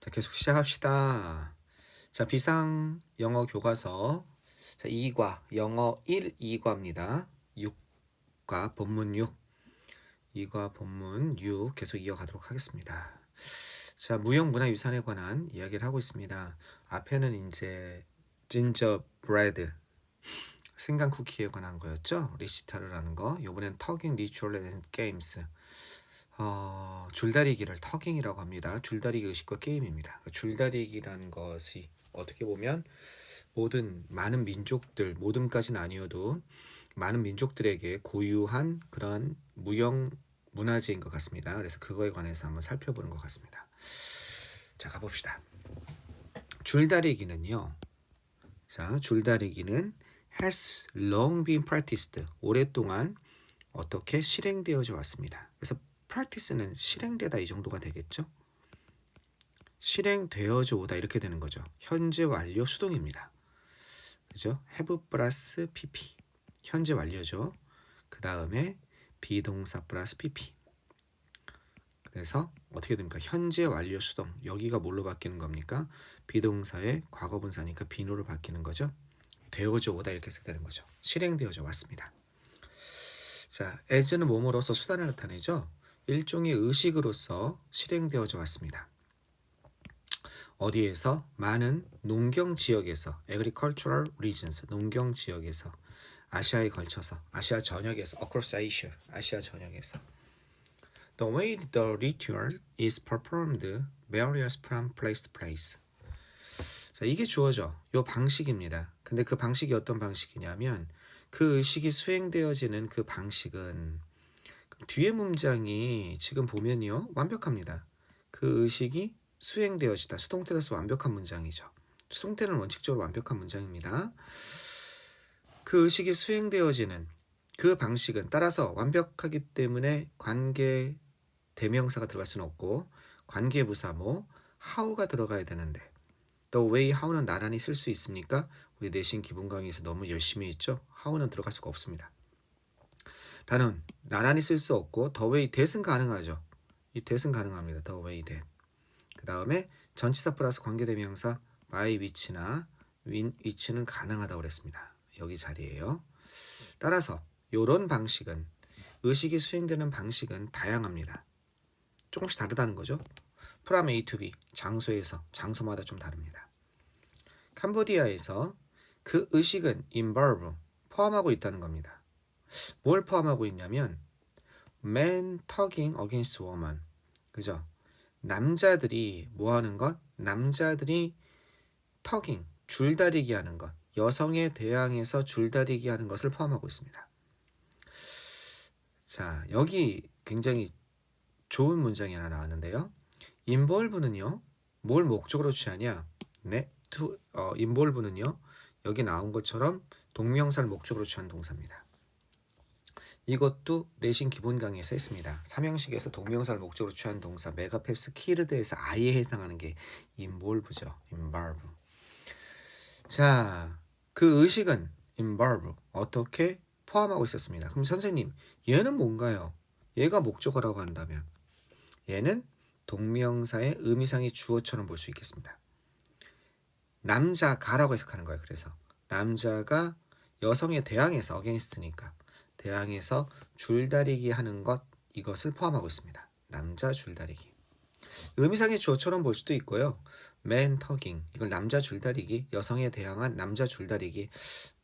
자, 계속 시작합시다. 자, 비상 영어 교과서. 자, 2과 영어 1, 2과입니다. 6과 본문 6. 2과 본문 6 계속 이어가도록 하겠습니다. 자, 무형 문화유산에 관한 이야기를 하고 있습니다. 앞에는 이제 진저 브레드 생강 쿠키에 관한 거였죠. 리시타르라는 거. 요번엔 터깅 리추얼 앤 게임스. 줄다리기를 터깅이라고 합니다. 줄다리기 의식과 게임입니다. 줄다리기라는 것이 어떻게 보면 많은 민족들, 모든까지는 아니어도 많은 민족들에게 고유한 그런 무형 문화재인 것 같습니다. 그래서 그거에 관해서 한번 살펴보는 것 같습니다. 자, 가봅시다. 줄다리기는요. 자, 줄다리기는 has long been practiced. 오랫동안 어떻게 실행되어져 왔습니다. 그래서 practice는 실행되다 이 정도가 되겠죠. 실행되어져 오다 이렇게 되는 거죠. 현재 완료 수동입니다. 그죠? have 플러스 pp. 현재 완료죠. 그 다음에 비동사 플러스 pp. 그래서 어떻게 됩니까? 현재 완료 수동. 여기가 뭘로 바뀌는 겁니까? 비동사의 과거분사니까 비노로 바뀌는 거죠. 되어져 오다 이렇게 되는 거죠. 실행되어져 왔습니다. 자, as는 뭐뭐로서 수단을 나타내죠. 일종의 의식으로서 실행되어져 왔습니다. 어디에서? 많은 농경 지역에서, agricultural regions, 농경 지역에서, 아시아에 걸쳐서, 아시아 전역에서, across Asia, 아시아 전역에서. The way the ritual is performed varies from place to place. 자, 이게 주어져. 요 방식입니다. 근데 그 방식이 어떤 방식이냐면 그 의식이 수행되어지는 그 방식은 뒤에 문장이 지금 보면요. 완벽합니다. 그 의식이 수행되어지다. 수동태로서 완벽한 문장이죠. 수동태는 원칙적으로 완벽한 문장입니다. 그 의식이 수행되어지는 그 방식은 따라서 완벽하기 때문에 관계 대명사가 들어갈 수는 없고 관계부사 how가 들어가야 되는데 the way how는 나란히 쓸 수 있습니까? 우리 내신 기본 강의에서 너무 열심히 했죠. how는 들어갈 수가 없습니다. 단은 나란히 쓸 수 없고 the way that은 가능하죠. 이 that은 가능합니다. the way that. 그 다음에 전치사 플러스 관계대명사 by which나 which는 가능하다고 그랬습니다. 여기 자리예요. 따라서 이런 방식은 의식이 수행되는 방식은 다양합니다. 조금씩 다르다는 거죠. from A to B 장소에서 장소마다 좀 다릅니다. 캄보디아에서 그 의식은 involve 포함하고 있다는 겁니다. 뭘 포함하고 있냐면 man tugging against woman 그죠? 남자들이 뭐 하는 것? 남자들이 tugging 줄다리기 하는 것 여성에 대항해서 줄다리기 하는 것을 포함하고 있습니다. 자, 여기 굉장히 좋은 문장이 하나 나왔는데요. involve는요. 뭘 목적으로 취하냐? 네, involve는요. 여기 나온 것처럼 동명사를 목적으로 취한 동사입니다. 이것도 내신 기본 강의에서 했습니다. 삼형식에서 동명사를 목적으로 취한 동사 메가펩스 키르드에서 아예 해당하는 게 involve죠. involve. 자, 그 의식은 involve 어떻게 포함하고 있었습니다. 그럼 선생님, 얘는 뭔가요? 얘가 목적어라고 한다면 얘는 동명사의 의미상의 주어처럼 볼 수 있겠습니다. 남자가라고 해석하는 거예요. 그래서 남자가 여성에 대항해서 against니까 대항해서 줄다리기 하는 것 이것을 포함하고 있습니다. 남자 줄다리기. 의미상의 주어처럼 볼 수도 있고요. man tugging 이걸 남자 줄다리기 여성에 대항한 남자 줄다리기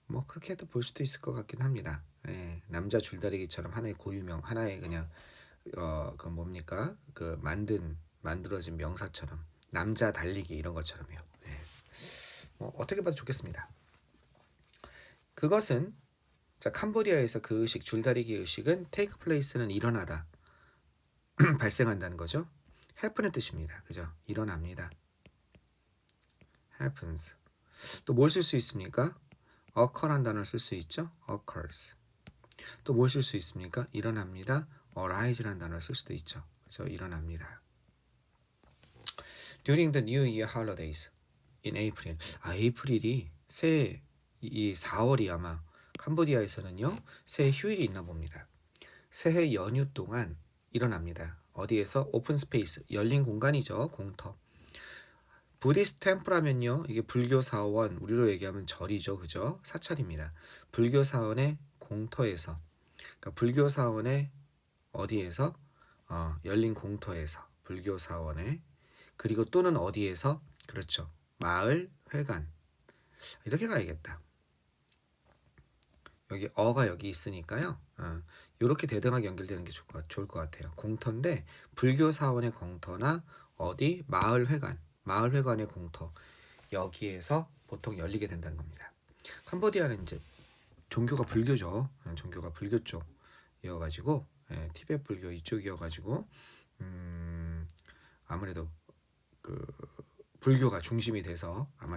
뭐 그렇게도 볼 수도 있을 것 같긴 합니다. 예, 남자 줄다리기처럼 하나의 고유명 하나의 그냥 그 뭡니까 그 만들어진 명사처럼 남자 달리기 이런 것처럼요. 예. 뭐 어떻게 봐도 좋겠습니다. 그것은 자 캄보디아에서 그 의식 줄다리기 의식은 take place는 일어나다 발생한다는 거죠. happen의 뜻입니다. 그죠? 일어납니다. happens. 또 뭘 쓸 수 있습니까? occur한 단어를 쓸 수 있죠. occurs. 또 뭘 쓸 수 있습니까? 일어납니다. arise라는 단어를 쓸 수도 있죠. 그죠? 일어납니다. During the New Year holidays in April. 에이프릴이 새해 이 4월이 아마 캄보디아에서는요. 새해 휴일이 있나 봅니다. 새해 연휴 동안 일어납니다. 어디에서? 오픈 스페이스, 열린 공간이죠. 공터. 부디스트 템플하면요, 이게 불교 사원, 우리로 얘기하면 절이죠, 그죠? 사찰입니다. 불교 사원의 공터에서, 그러니까 불교 사원의 어디에서 열린 공터에서 불교 사원의, 그리고 또는 어디에서, 그렇죠, 마을 회관, 이렇게 가야겠다. 여기 어가 여기 있으니까요. 이렇게 대등하게 연결되는 게 좋을 것 같아요. 공터인데 불교 사원의 공터나 어디 마을 회관의 공터, 여기에서 보통 열리게 된다는 겁니다. 캄보디아는 이제 종교가 불교죠. 종교가 불교 쪽이어가지고, 티베트 불교 이쪽이어가지고, 아무래도 그 불교가 중심이 돼서 아마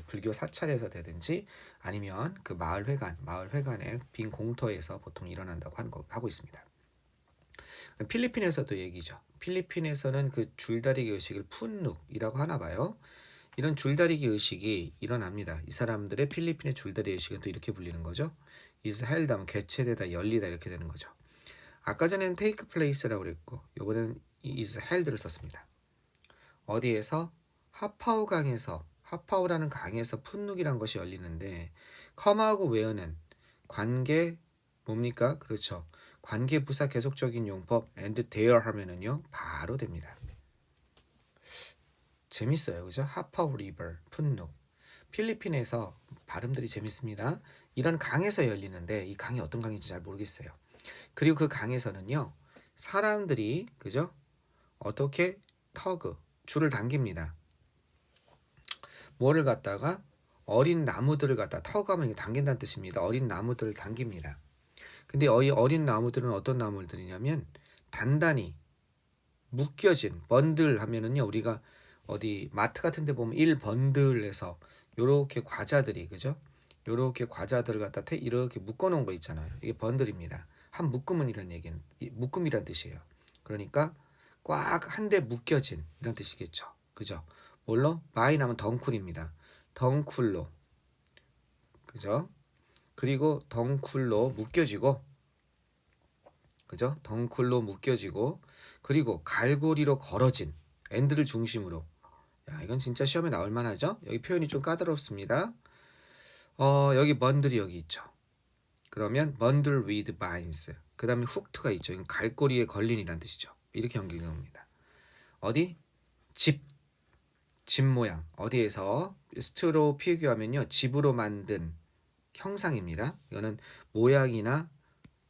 불교 사찰에서 되든지 아니면 그 마을 회관의 빈 공터에서 보통 일어난다고 하고 있습니다. 필리핀에서도 얘기죠. 필리핀에서는 그 줄다리기 의식을 푼눅이라고 하나 봐요. 이런 줄다리기 의식이 일어납니다. 이 사람들의 필리핀의 줄다리기 의식은 또 이렇게 불리는 거죠. is held 하면 개최되다, 열리다 이렇게 되는 거죠. 아까 전에는 take place라고 그랬고 이번에는 is held를 썼습니다. 어디에서? 하파오라는 강에서 푼눅이란 것이 열리는데, 컴하고 웨어는 관계 뭡니까? 그렇죠. 관계 부사 계속적인 용법 and there 하면은요 바로 됩니다. 재밌어요, 그죠? 하파오 리버 푼눅. 필리핀에서 발음들이 재밌습니다. 이런 강에서 열리는데 이 강이 어떤 강인지 잘 모르겠어요. 그리고 그 강에서는요 사람들이, 그죠? 어떻게 줄을 당깁니다. 뭐를 갖다가 어린 나무들을 갖다 터가면 당긴다는 뜻입니다. 어린 나무들을 당깁니다. 근데 어린 나무들은 어떤 나무들이냐면 단단히 묶여진 번들 하면은요 우리가 어디 마트 같은 데 보면 1번들에서 요렇게 과자들이, 그죠? 요렇게 과자들을 갖다 이렇게 묶어 놓은 거 있잖아요. 이게 번들입니다. 한 묶음은 이런 얘기는 묶음이란 뜻이에요. 그러니까 꽉 한 대 묶여진 이런 뜻이겠죠. 그죠? 뭘로? 바이 나면 덩쿨입니다. 덩쿨로. 그죠? 그리고 덩쿨로 묶여지고, 그죠? 덩쿨로 묶여지고, 그리고 갈고리로 걸어진 엔드를 중심으로. 야, 이건 진짜 시험에 나올 만하죠? 여기 표현이 좀 까다롭습니다. 여기 번들이 여기 있죠. 그러면 bundle with vines. 그 다음에 hooked가 있죠. 이건 갈고리에 걸린이란 뜻이죠. 이렇게 연결되는 겁니다. 어디? 집 모양. 어디에서? 스트로 피규어하면요 집으로 만든 형상입니다. 이거는 모양이나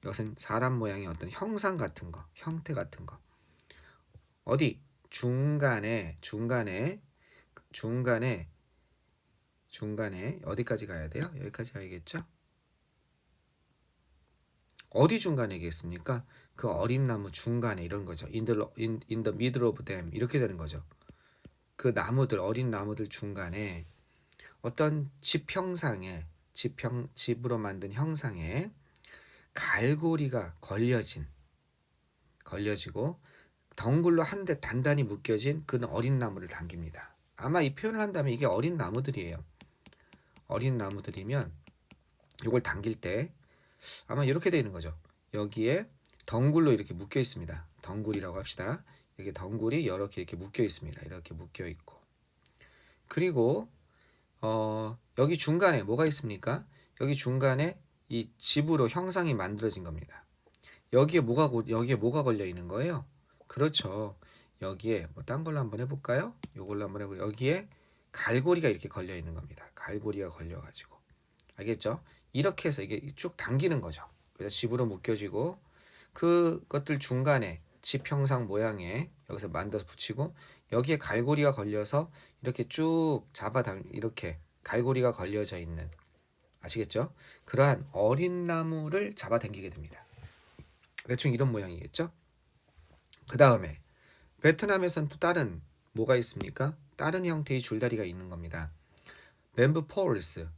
이것은 사람 모양의 어떤 형상 같은 거, 형태 같은 거. 어디? 중간에 어디까지 가야 돼요? 여기까지 가야겠죠? 어디 중간이겠습니까? 그 어린 나무 중간에 이런 거죠. in the middle of them 이렇게 되는 거죠. 그 나무들, 어린 나무들 중간에 어떤 집 형상에 집으로 만든 형상에 갈고리가 걸려지고 덩굴로 한 대 단단히 묶여진 그 어린 나무를 당깁니다. 아마 이 표현을 한다면 이게 어린 나무들이에요. 어린 나무들이면 이걸 당길 때 아마 이렇게 되는 거죠. 여기에 덩굴로 이렇게 묶여 있습니다. 덩굴이라고 합시다. 여기 덩굴이 이렇게 묶여 있습니다. 이렇게 묶여 있고, 그리고 여기 중간에 뭐가 있습니까? 여기 중간에 이 집으로 형상이 만들어진 겁니다. 여기에 뭐가 걸려 있는 거예요? 그렇죠. 여기에 딴 걸로 한번 해볼까요? 이걸로 한번 해보고 여기에 갈고리가 이렇게 걸려 있는 겁니다. 갈고리가 걸려가지고, 알겠죠? 이렇게 해서 이게 쭉 당기는 거죠. 그래서 집으로 묶여지고 그것들 중간에 집 형상 모양에 여기서 만들어서 붙이고 여기에 갈고리가 걸려서 이렇게 쭉 이렇게 갈고리가 걸려져 있는, 아시겠죠? 그러한 어린 나무를 잡아당기게 됩니다. 대충 이런 모양이겠죠? 그 다음에 베트남에서는 또 다른 뭐가 있습니까? 다른 형태의 줄다리가 있는 겁니다. 뱀부 폴스,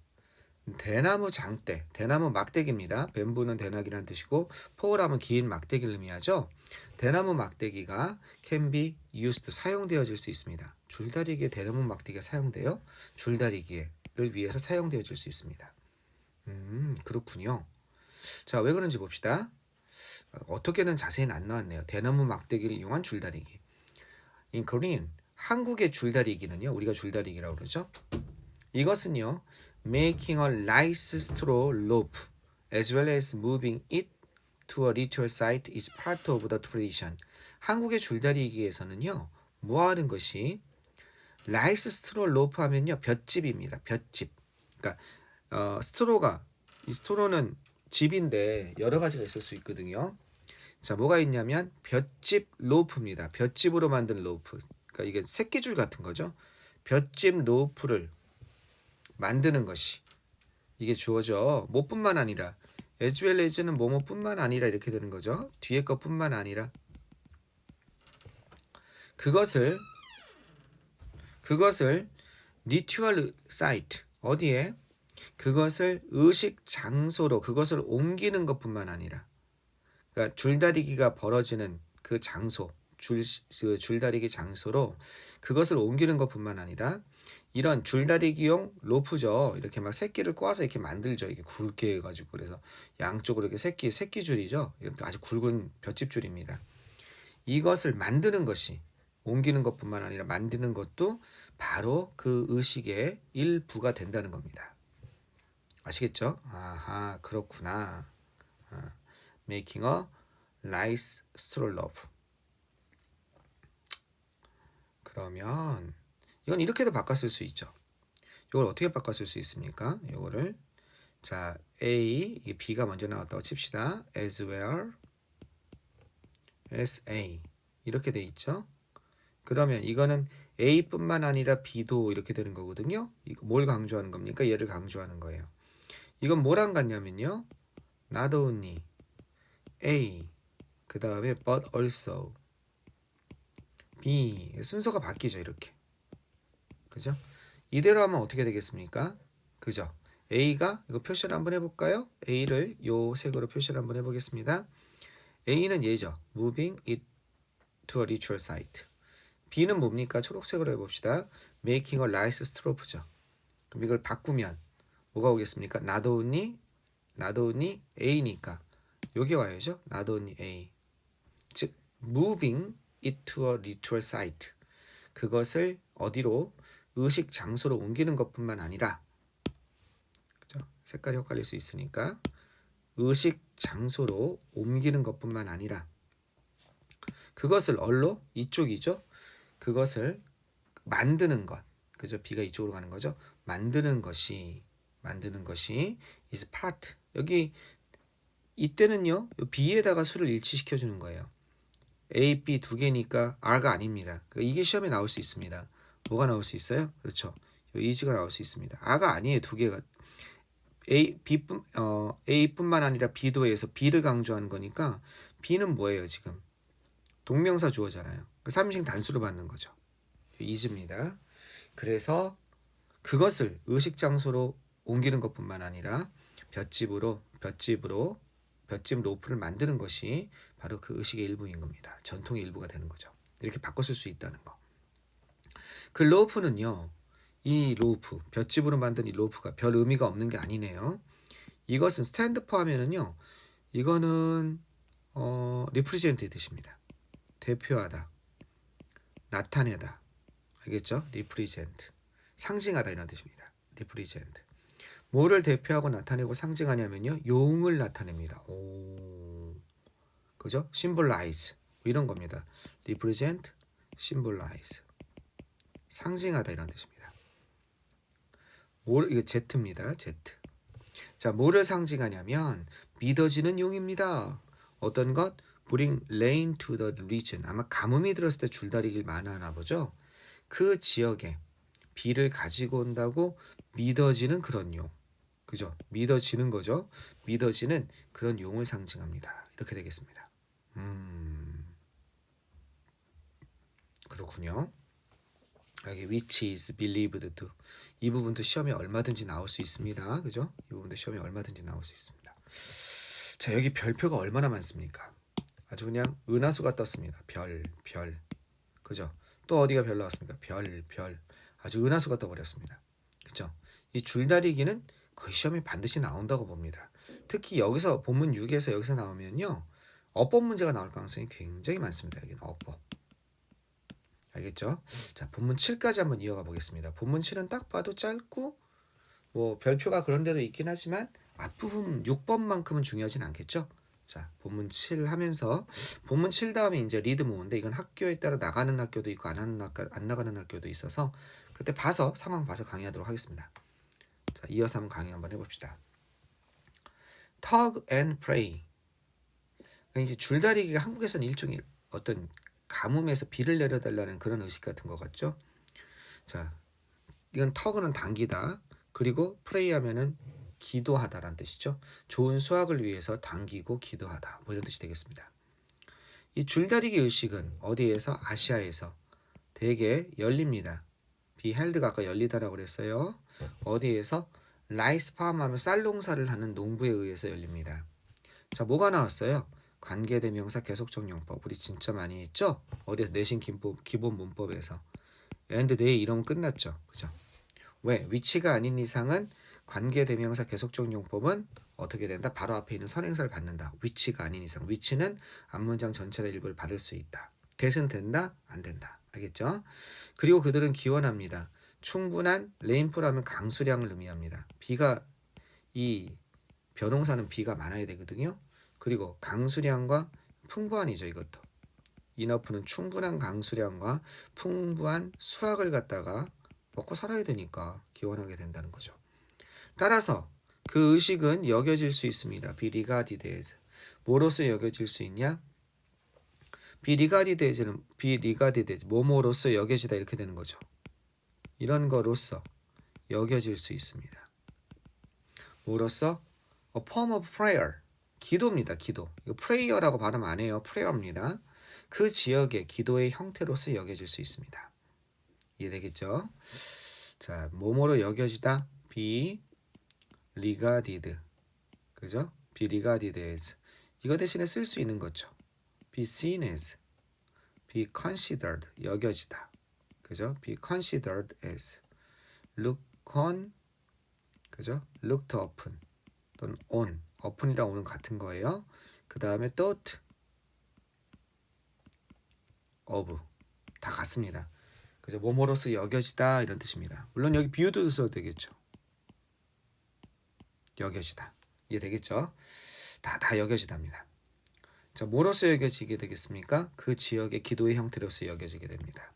대나무 장대, 대나무 막대기입니다. 뱀부는 대나기란 뜻이고 폴하면 긴 막대기를 의미하죠. 대나무 막대기가 can be used, 사용되어질 수 있습니다. 줄다리기에 대나무 막대기가 사용돼요. 줄다리기를 위해서 사용되어질 수 있습니다. 그렇군요. 자, 왜 그런지 봅시다. 어떻게는 자세히는 안 나왔네요. 대나무 막대기를 이용한 줄다리기. In Korean, 한국의 줄다리기는요. 우리가 줄다리기라고 그러죠. 이것은요. making a nice straw loop as well as moving it to a ritual site is part of the tradition. 한국의 줄다리기에서는요. 뭐 하는 것이 라이스 스트로 로프 하면요. 볏짚입니다. 볏짚. 그러니까 스트로가 이 스트로는 집인데 여러 가지가 있을 수 있거든요. 자, 뭐가 있냐면 볏짚 로프입니다. 볏짚으로 만든 로프. 그러니까 이게 새끼줄 같은 거죠. 볏짚 로프를 만드는 것이 이게 주어져. 뭐뿐만 아니라 as well as는 뭐뭐뿐만 아니라 이렇게 되는 거죠. 뒤에 것뿐만 아니라 그것을 ritual site 어디에 그것을 의식 장소로 그것을 옮기는 것뿐만 아니라 그러니까 줄다리기가 벌어지는 그 장소 줄다리기 장소로 그것을 옮기는 것뿐만 아니라 이런 줄다리기용 로프죠. 이렇게 막 새끼를 꼬아서 이렇게 만들죠. 이게 굵게 해가지고 그래서 양쪽으로 이렇게 새끼 줄이죠. 아주 굵은 볏짚줄입니다. 이것을 만드는 것이 옮기는 것뿐만 아니라 만드는 것도 바로 그 의식의 일부가 된다는 겁니다. 아시겠죠? 아하, 그렇구나. Making a nice straw loaf. 그러면 이건 이렇게도 바꿨을 수 있죠. 이걸 어떻게 바꿨을 수 있습니까? 이거를 자 A 이게 B가 먼저 나왔다고 칩시다. as well as A 이렇게 돼 있죠. 그러면 이거는 A뿐만 아니라 B도 이렇게 되는 거거든요. 이거 뭘 강조하는 겁니까? 얘를 강조하는 거예요. 이건 뭐랑 같냐면요. not only A 그 다음에 but also B 순서가 바뀌죠. 이렇게 그죠? 이대로 하면 어떻게 되겠습니까? 그죠? A가 이거 표시를 한번 해볼까요? A를 요 색으로 표시를 한번 해보겠습니다. A는 얘죠. moving it to a ritual site. B는 뭡니까? 초록색으로 해봅시다. making a nice straw죠. 그럼 이걸 바꾸면 뭐가 오겠습니까? not only A니까 요게 와야죠. not only A. 즉 moving it to a ritual site. 그것을 어디로 의식 장소로 옮기는 것뿐만 아니라 그죠? 색깔이 헷갈릴 수 있으니까 의식 장소로 옮기는 것뿐만 아니라 그것을 얼로 이쪽이죠. 그것을 만드는 것. 그죠? B가 이쪽으로 가는 거죠. 만드는 것이 is part. 여기 이때는요. B에다가 수를 일치시켜 주는 거예요. A, B 두 개니까 R가 아닙니다. 이게 시험에 나올 수 있습니다. 뭐가 나올 수 있어요? 그렇죠. is가 나올 수 있습니다. R가 아니에요. 두 개가 A뿐만 아니라 B도 해서 B를 강조하는 거니까 B는 뭐예요? 지금 동명사 주어잖아요. 3인칭 단수로 받는 거죠. is입니다. 그래서 그것을 의식 장소로 옮기는 것뿐만 아니라 볏짚 로프를 만드는 것이 바로 그 의식의 일부인 겁니다. 전통의 일부가 되는 거죠. 이렇게 바꿨을 수 있다는 거. 그 로프는요. 이 로프, 볏짚으로 만든 이 로프가 별 의미가 없는 게 아니네요. 이것은 스탠드 포하면은요. 이거는 리프리젠트의 뜻입니다. 대표하다, 나타내다. 알겠죠? 리프리젠트. 상징하다 이런 뜻입니다. 리프리젠트. 뭐를 대표하고 나타내고 상징하냐면요. 용을 나타냅니다. 그죠? symbolize 이런 겁니다. represent, symbolize 상징하다 이런 뜻입니다. 이거 Z입니다. Z. 자, 뭐를 상징하냐면 믿어지는 용입니다. 어떤 것? bring rain to the region. 아마 가뭄이 들었을 때 줄다리기를 많이 하나 보죠. 그 지역에 비를 가지고 온다고 믿어지는 그런 용. 그죠? 믿어지는 거죠. 믿어지는 그런 용을 상징합니다. 이렇게 되겠습니다. 그렇군요. 여기 which is believed to 이 부분도 시험에 얼마든지 나올 수 있습니다. 그죠? 이 부분도 시험에 얼마든지 나올 수 있습니다. 자, 여기 별표가 얼마나 많습니까? 아주 그냥 은하수가 떴습니다. 별. 그죠? 또 어디가 별 나왔습니까? 별. 아주 은하수가 떠버렸습니다. 그죠? 이 줄다리기는 거의 시험에 반드시 나온다고 봅니다. 특히 여기서 본문 6에서 여기서 나오면요. 어법 문제가 나올 가능성이 굉장히 많습니다. 여기는 어법. 알겠죠? 자, 본문 7까지 한번 이어가 보겠습니다. 본문 7은 딱 봐도 짧고 뭐 별표가 그런 대로 있긴 하지만 앞부분 6번만큼은 중요하진 않겠죠? 자, 본문 7 하면서 본문 7 다음에 이제 리드 모음인데 이건 학교에 따라 나가는 학교도 있고 안 나가는 학교도 있어서 그때 봐서 상황 봐서 강의하도록 하겠습니다. 자, 이어서 한번 강의 한번 해봅시다. Tug and pray. 이제 줄다리기가 한국에서는 일종의 어떤 가뭄에서 비를 내려달라는 그런 의식 같은 것 같죠? 자, 이건 tug는 당기다. 그리고 pray 하면은 기도하다라는 뜻이죠. 좋은 수학을 위해서 당기고 기도하다. 뭐 이런 뜻이 되겠습니다. 이 줄다리기 의식은 어디에서? 아시아에서 되게 열립니다. beheld가 아까 열리다라고 그랬어요. 어디에서? 라이스 팜 하면 쌀 농사를 하는 농부에 의해서 열립니다. 자, 뭐가 나왔어요? 관계대명사 계속적용법. 우리 진짜 많이 했죠? 어디에서? 내신 기본 문법에서. and they 이러면 끝났죠. 그죠? 왜? 위치가 아닌 이상은 관계대명사 계속적용법은 어떻게 된다? 바로 앞에 있는 선행사를 받는다. 위치가 아닌 이상. 위치는 앞문장 전체의 일부를 받을 수 있다. 대신 된다? 안 된다. 알겠죠? 그리고 그들은 기원합니다. 충분한 레인풀하면 강수량을 의미합니다. 비가 이 벼농사는 비가 많아야 되거든요. 그리고 강수량과 풍부한이죠. 이것도. 이너프는 충분한 강수량과 풍부한 수확을 갖다가 먹고 살아야 되니까 기원하게 된다는 거죠. 따라서 그 의식은 여겨질 수 있습니다. be regarded as. 뭐로서 여겨질 수 있냐? be regarded as 뭐뭐로서 여겨지다 이렇게 되는 거죠. 이런 거로서 여겨질 수 있습니다. 뭐로서? A form of prayer. 기도입니다. 기도. 이거 prayer라고 발음 안 해요. prayer입니다. 그 지역의 기도의 형태로서 여겨질 수 있습니다. 이해되겠죠? 자, 뭐뭐로 여겨지다. be regarded. 그죠? be regarded as. 이거 대신에 쓸 수 있는 거죠. be seen as. be considered. 여겨지다. 그죠? be considered as. look on. 그죠? looked upon. 또는 on. upon이랑 on은 같은 거예요. 그 다음에 thought of. 다 같습니다. 그죠? 뭐뭐로서 여겨지다 이런 뜻입니다. 물론 여기 view도 써도 되겠죠. 여겨지다. 이해되겠죠? 다 여겨지답니다. 자, 뭐로서 여겨지게 되겠습니까? 그 지역의 기도의 형태로서 여겨지게 됩니다.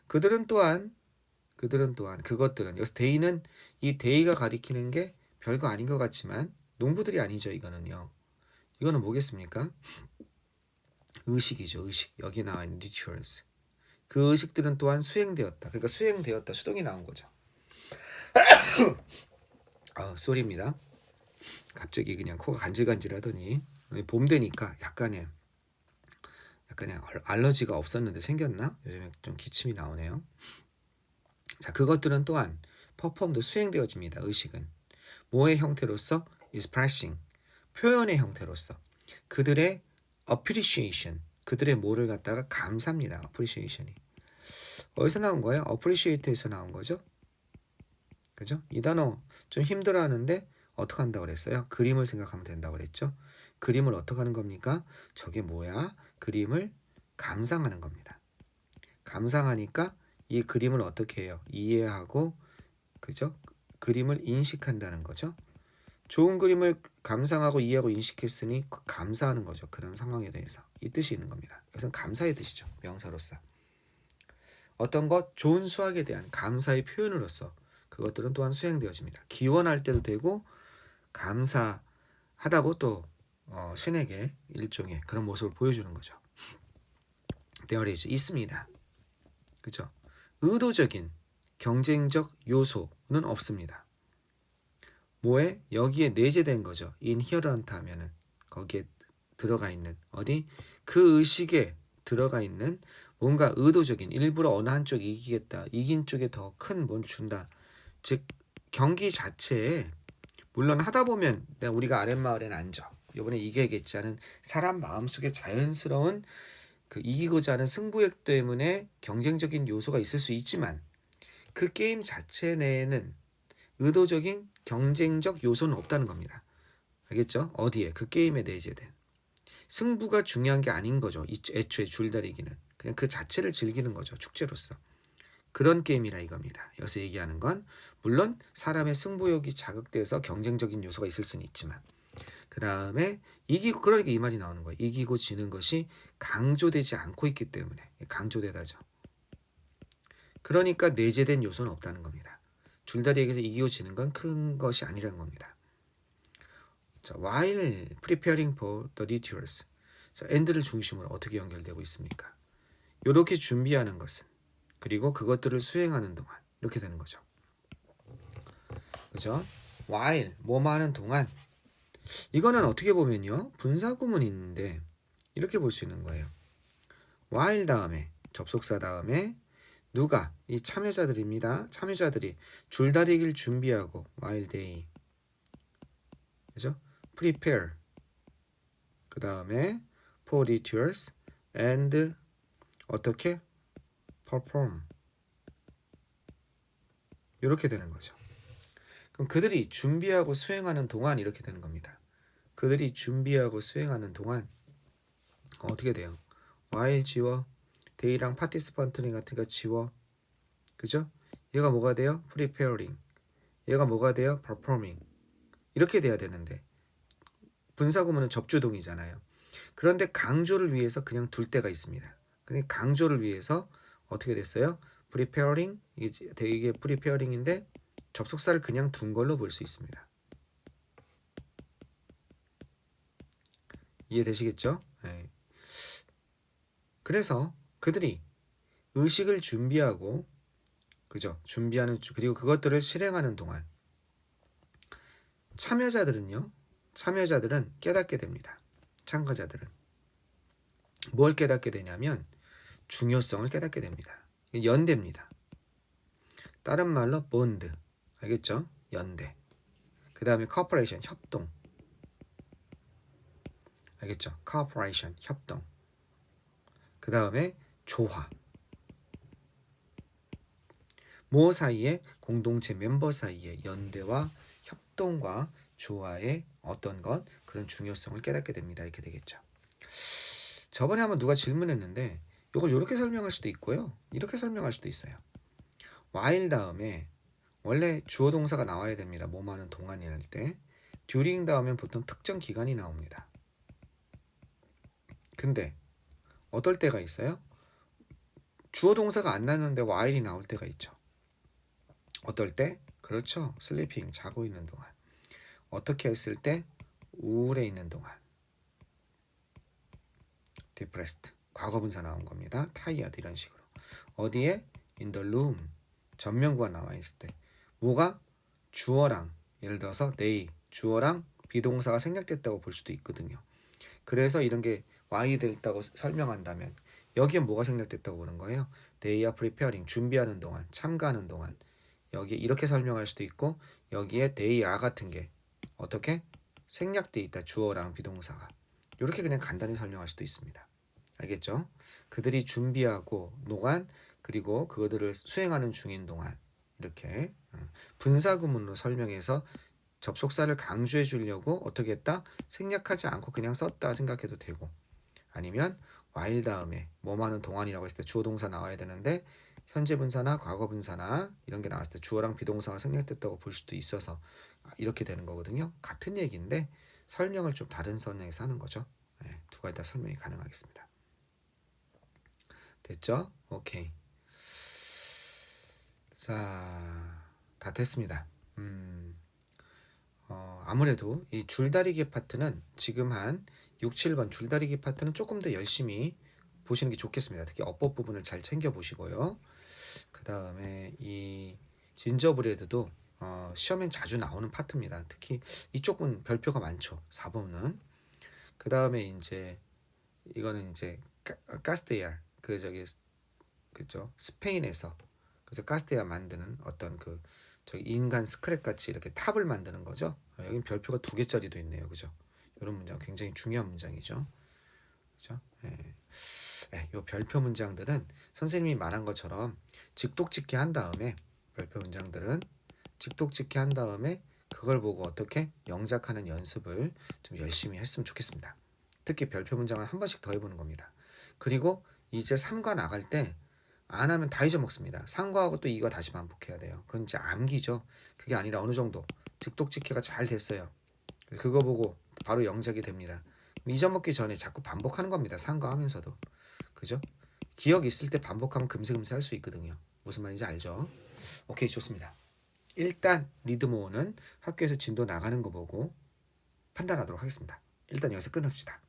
그것들은 여기서 데이는 이 데이가 가리키는 게 별거 아닌 것 같지만 농부들이 아니죠. 이거는요. 이거는 뭐겠습니까? 의식이죠. 의식. 여기 나와 있는 rituals. 그 의식들은 또한 수행되었다. 그러니까 수행되었다. 수동이 나온 거죠. 쏘리입니다. 갑자기 그냥 코가 간질간질하더니 봄 되니까 약간의 알러지가 없었는데 생겼나? 요즘에 좀 기침이 나오네요. 자, 그것들은 또한 퍼폼도 수행되어집니다. 의식은 뭐의 형태로서? expressing 표현의 형태로서 그들의 appreciation 그들의 뭐를 갖다가 감사합니다. appreciation이 어디서 나온 거예요? appreciate에서 나온 거죠. 그죠? 이 단어 좀 힘들어하는데 어떻게 한다고 그랬어요? 그림을 생각하면 된다고 그랬죠. 그림을 어떻게 하는 겁니까? 저게 뭐야? 그림을 감상하는 겁니다. 감상하니까 이 그림을 어떻게 해요? 이해하고 그죠? 그림을 인식한다는 거죠. 좋은 그림을 감상하고 이해하고 인식했으니 감사하는 거죠. 그런 상황에 대해서. 이 뜻이 있는 겁니다. 이것은 감사의 뜻이죠. 명사로서. 어떤 것, 좋은 수학에 대한 감사의 표현으로서 그것들은 또한 수행되어집니다. 기원할 때도 되고 감사하다고 또 신에게 일종의 그런 모습을 보여주는 거죠. There is 있습니다. 그죠? 의도적인 경쟁적 요소는 없습니다. 뭐에? 여기에 내재된 거죠. inherent 하면은 거기에 들어가 있는 어디? 그 의식에 들어가 있는 뭔가 의도적인 일부러 어느 한쪽이 이기겠다. 이긴 쪽에 더 큰 뭘 준다. 즉 경기 자체에 물론 하다 보면 우리가 아랫마을에는 앉아. 이번에 이겨야겠지 하는 사람 마음속에 자연스러운 그 이기고자 하는 승부욕 때문에 경쟁적인 요소가 있을 수 있지만 그 게임 자체 내에는 의도적인 경쟁적 요소는 없다는 겁니다. 알겠죠? 어디에? 그 게임에 내재된 승부가 중요한 게 아닌 거죠. 애초에 줄다리기는. 그냥 그 자체를 즐기는 거죠. 축제로서. 그런 게임이라 이겁니다. 여기서 얘기하는 건 물론 사람의 승부욕이 자극돼서 경쟁적인 요소가 있을 수는 있지만 그 다음에 이기고 그러니까 이 말이 나오는 거예요. 이기고 지는 것이 강조되지 않고 있기 때문에 강조되다죠. 그러니까 내재된 요소는 없다는 겁니다. 줄다리기에서 이기고 지는 건 큰 것이 아니라는 겁니다. 자, while preparing for the rituals, 자, and를 중심으로 어떻게 연결되고 있습니까? 이렇게 준비하는 것은 그리고 그것들을 수행하는 동안 이렇게 되는 거죠. 그죠? while 뭐뭐 하는 동안 이거는 어떻게 보면요 분사구문인데 이렇게 볼 수 있는 거예요. while 다음에 접속사 다음에 누가 이 참여자들입니다. 참여자들이 줄다리기를 준비하고 while they 그죠? prepare 그 다음에 for rituals and 어떻게 perform 이렇게 되는 거죠. 그럼 그들이 준비하고 수행하는 동안 이렇게 되는 겁니다. 그들이 준비하고 수행하는 동안 어떻게 돼요? while 지워 they랑 participant랑 같은 거 지워 그죠? 얘가 뭐가 돼요? preparing 얘가 뭐가 돼요? performing 이렇게 돼야 되는데 분사구문은 접주동이잖아요. 그런데 강조를 위해서 그냥 둘 때가 있습니다. 그러니까 강조를 위해서 어떻게 됐어요? preparing 이게 preparing인데 접속사를 그냥 둔 걸로 볼 수 있습니다. 이해되시겠죠? 네. 그래서 그들이 의식을 준비하고 그죠? 준비하는 그리고 그것들을 실행하는 동안 참여자들은 깨닫게 됩니다. 참가자들은 뭘 깨닫게 되냐면 중요성을 깨닫게 됩니다. 연대입니다. 다른 말로 본드 알겠죠? 연대. 그 다음에 corporation 협동 알겠죠? corporation 협동. 그 다음에 조화. 모 사이에 공동체 멤버 사이에 연대와 협동과 조화의 어떤 것 그런 중요성을 깨닫게 됩니다. 이렇게 되겠죠. 저번에 한번 누가 질문했는데 이걸 이렇게 설명할 수도 있고요. 이렇게 설명할 수도 있어요. while 다음에 원래 주어 동사가 나와야 됩니다. 뭐뭐 하는 동안이랄 때 during 다음엔 보통 특정 기간이 나옵니다. 근데 어떨 때가 있어요? 주어 동사가 안 나오는데 while이 나올 때가 있죠. 어떨 때? 그렇죠. sleeping 자고 있는 동안. 어떻게 했을 때? 우울해 있는 동안. depressed 과거분사 나온 겁니다. tired 이런 식으로. 어디에? in the room 전면구가 나와 있을 때. 뭐가? 주어랑 예를 들어서 they 주어랑 비동사가 생략됐다고 볼 수도 있거든요. 그래서 이런 게 why 됐다고 설명한다면 여기에 뭐가 생략됐다고 보는 거예요? they are preparing 준비하는 동안 참가하는 동안 여기 이렇게 설명할 수도 있고 여기에 they are 같은 게 어떻게? 생략돼 있다. 주어랑 비동사가. 이렇게 그냥 간단히 설명할 수도 있습니다. 알겠죠? 그들이 준비하고 노간 그리고 그들을 수행하는 중인 동안 이렇게 분사구문으로 설명해서 접속사를 강조해 주려고 어떻게 했다? 생략하지 않고 그냥 썼다 생각해도 되고 아니면 while 다음에 뭐하는 동안이라고 했을 때 주어 동사 나와야 되는데 현재 분사나 과거 분사나 이런 게 나왔을 때 주어랑 비동사가 생략됐다고 볼 수도 있어서 이렇게 되는 거거든요. 같은 얘기인데 설명을 좀 다른 선에서 하는 거죠. 네, 두 가지 다 설명이 가능하겠습니다. 됐죠? 오케이. 자, 다 됐습니다. 아무래도 이 줄다리기 파트는 지금 한 6, 7번 줄다리기 파트는 조금 더 열심히 보시는 게 좋겠습니다. 특히 어법 부분을 잘 챙겨 보시고요. 그 다음에 이 진저브레드도 시험엔 자주 나오는 파트입니다. 특히 이쪽은 별표가 많죠. 4번은. 그 다음에 이제 이거는 이제 카스테야 그죠 스페인에서 그래서 카스테야 만드는 어떤 그 저기 인간 스크랩 같이 이렇게 탑을 만드는 거죠. 여긴 별표가 2개짜리도 있네요. 그죠? 이런 문장 굉장히 중요한 문장이죠. 그죠? 요 별표 문장들은 선생님이 말한 것처럼 직독짓기 한 다음에 별표 문장들은 직독짓기 한 다음에 그걸 보고 어떻게 영작하는 연습을 좀 열심히 했으면 좋겠습니다. 특히 별표 문장을 한 번씩 더 해보는 겁니다. 그리고 이제 3과 나갈 때 안 하면 다 잊어먹습니다. 3과하고 또 2과 다시 반복해야 돼요. 그건 이제 암기죠. 그게 아니라 어느 정도 즉독직해가 잘 됐어요. 그거 보고 바로 영작이 됩니다. 잊어먹기 전에 자꾸 반복하는 겁니다. 3과 하면서도. 그죠? 기억 있을 때 반복하면 금세금세 할 수 있거든요. 무슨 말인지 알죠? 오케이, 좋습니다. 일단 리드모어는 학교에서 진도 나가는 거 보고 판단하도록 하겠습니다. 일단 여기서 끊읍시다.